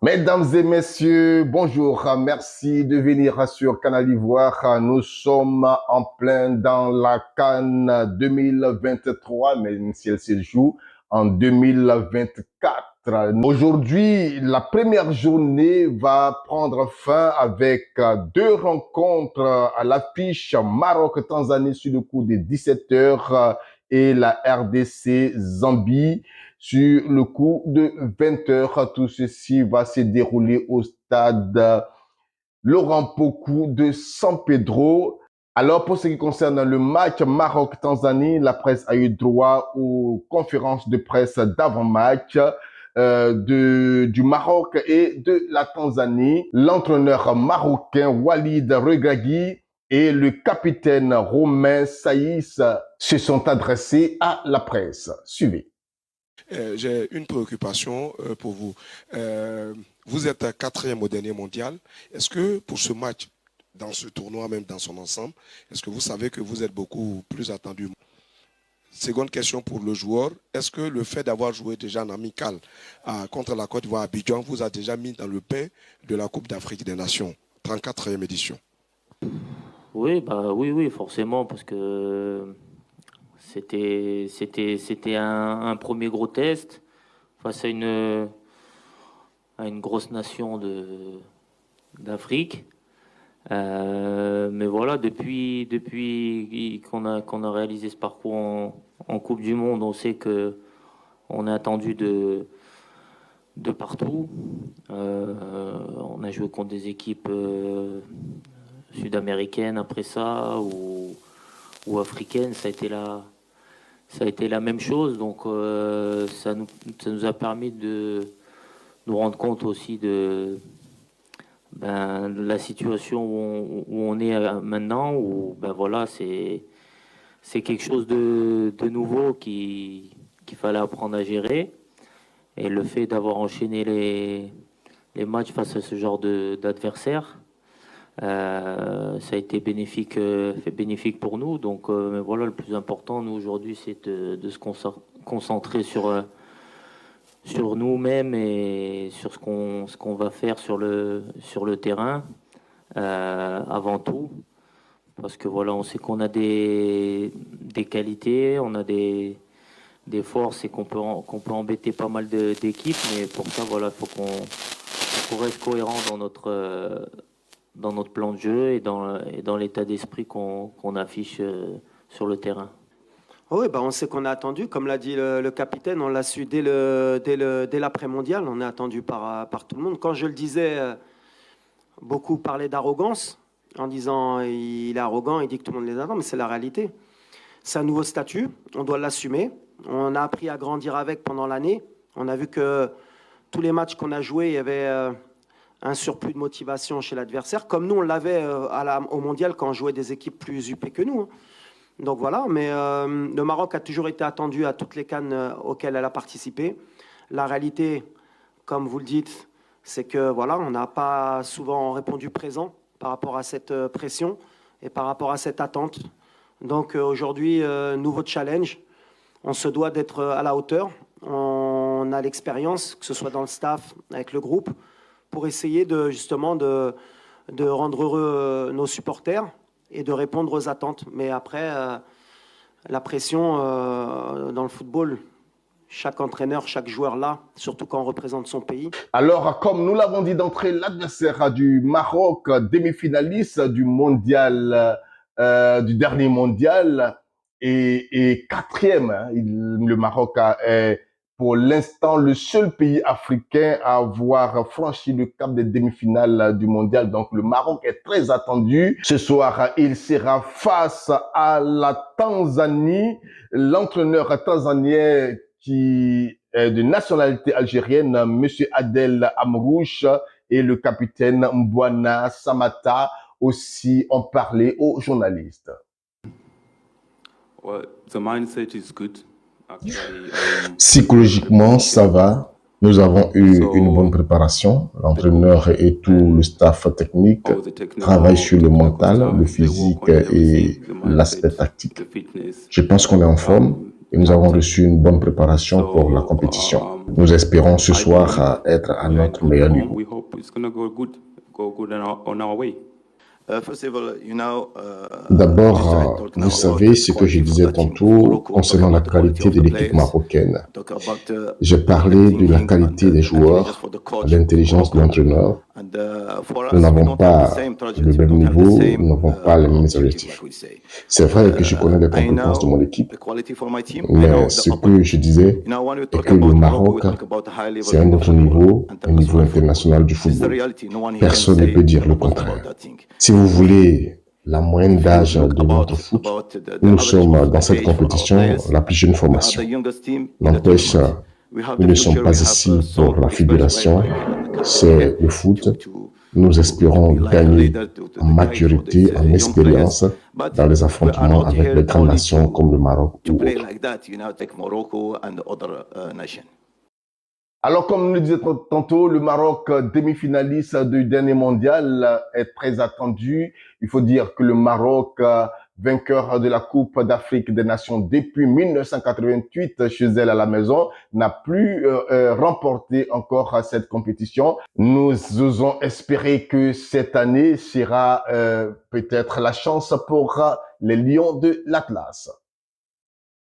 Mesdames et messieurs, bonjour. Merci de venir sur Canal Ivoire. Nous sommes en plein dans la CAN 2023, même si elle se joue en 2024. Aujourd'hui, la première journée va prendre fin avec deux rencontres à l'affiche Maroc-Tanzanie sur le coup de 17 heures et la RDC Zambie sur le coup de 20 heures. Tout ceci va se dérouler au stade Laurent Pokou de San Pedro. Alors, pour ce qui concerne le match Maroc-Tanzanie, la presse a eu droit aux conférences de presse d'avant-match du Maroc et de la Tanzanie. L'entraîneur marocain Walid Regragui et le capitaine Romain Saïs se sont adressés à la presse. Suivez. J'ai une préoccupation pour vous. Vous êtes quatrième au dernier mondial. Est-ce que pour ce match, dans ce tournoi, même dans son ensemble, est-ce que vous savez que vous êtes beaucoup plus attendu? Seconde question pour le joueur. Est-ce que le fait d'avoir joué déjà en amical contre la Côte d'Ivoire à Abidjan vous a déjà mis dans le pain de la Coupe d'Afrique des Nations, 34e édition? Oui, forcément, parce que c'était un premier gros test face à une grosse nation d'Afrique. Mais voilà, depuis qu'on a réalisé ce parcours en Coupe du Monde, on sait que on est attendu de partout. On a joué contre des équipes sud-américaines après ça ou africaines. Ça a été la même chose. Donc ça nous a permis de nous rendre compte aussi de la situation où on est maintenant, où voilà, c'est quelque chose de nouveau qu'il fallait apprendre à gérer. Et le fait d'avoir enchaîné les matchs face à ce genre d'adversaire, ça a été bénéfique pour nous. Donc mais voilà, le plus important, nous, aujourd'hui, c'est de se concentrer sur nous-mêmes et sur ce qu'on va faire sur le terrain avant tout, parce que voilà, on sait qu'on a des qualités, on a des forces et qu'on peut embêter pas mal d'équipes, mais pour ça, voilà, il faut qu'on reste cohérent dans notre plan de jeu et dans l'état d'esprit qu'on affiche sur le terrain. Oui, on sait qu'on a attendu, comme l'a dit le capitaine, on l'a su dès l'après-mondial, on est attendu par tout le monde. Quand je le disais, beaucoup parlaient d'arrogance, en disant il est arrogant, il dit que tout le monde les attend, mais c'est la réalité. C'est un nouveau statut, on doit l'assumer. On a appris à grandir avec pendant l'année. On a vu que tous les matchs qu'on a joués, il y avait un surplus de motivation chez l'adversaire, comme nous on l'avait au mondial quand on jouait des équipes plus huppées que nous. Donc voilà, mais le Maroc a toujours été attendu à toutes les CAN auxquelles elle a participé. La réalité, comme vous le dites, c'est que voilà, on n'a pas souvent répondu présent par rapport à cette pression et par rapport à cette attente. Donc aujourd'hui, nouveau challenge. On se doit d'être à la hauteur. On a l'expérience, que ce soit dans le staff, avec le groupe, pour essayer justement de rendre heureux nos supporters et de répondre aux attentes. Mais après, la pression dans le football, chaque entraîneur, chaque joueur là, surtout quand on représente son pays. Alors, comme nous l'avons dit d'entrée, l'adversaire du Maroc, demi-finaliste du mondial, du dernier mondial, et quatrième. Le Maroc est pour l'instant le seul pays africain à avoir franchi le cap des demi-finales du mondial. Donc le Maroc est très attendu. Ce soir, il sera face à la Tanzanie. L'entraîneur tanzanien qui est de nationalité algérienne, M. Adel Amrouche, et le capitaine Mbwana Samata aussi ont parlé aux journalistes. Psychologiquement, ça va. Nous avons eu une bonne préparation. L'entraîneur et tout le staff technique travaillent sur le mental, le physique et l'aspect tactique. Je pense qu'on est en forme et nous avons reçu une bonne préparation pour la compétition. Nous espérons ce soir être à notre meilleur niveau. D'abord, vous savez ce que je disais tantôt concernant la qualité de l'équipe marocaine. J'ai parlé de la qualité des joueurs, l'intelligence de l'entraîneur. Nous n'avons pas le même niveau, nous n'avons pas les mêmes objectifs. C'est vrai que je connais les compétences de mon équipe, mais ce que je disais est que le Maroc, c'est un autre niveau, un niveau international du football. Personne ne peut dire le contraire. Si vous voulez la moyenne d'âge de notre foot, nous sommes dans cette compétition la plus jeune formation. N'empêche, nous ne sommes pas ici pour la fédération, c'est le foot. Nous espérons gagner en maturité, en expérience dans les affrontements avec les grandes nations comme le Maroc ou autres. Alors, comme nous le disait tantôt, le Maroc, demi-finaliste du dernier mondial, est très attendu. Il faut dire que le Maroc, vainqueur de la Coupe d'Afrique des Nations depuis 1988 chez elle à la maison, n'a plus remporté encore cette compétition. Nous osons espérer que cette année sera peut-être la chance pour les Lions de l'Atlas.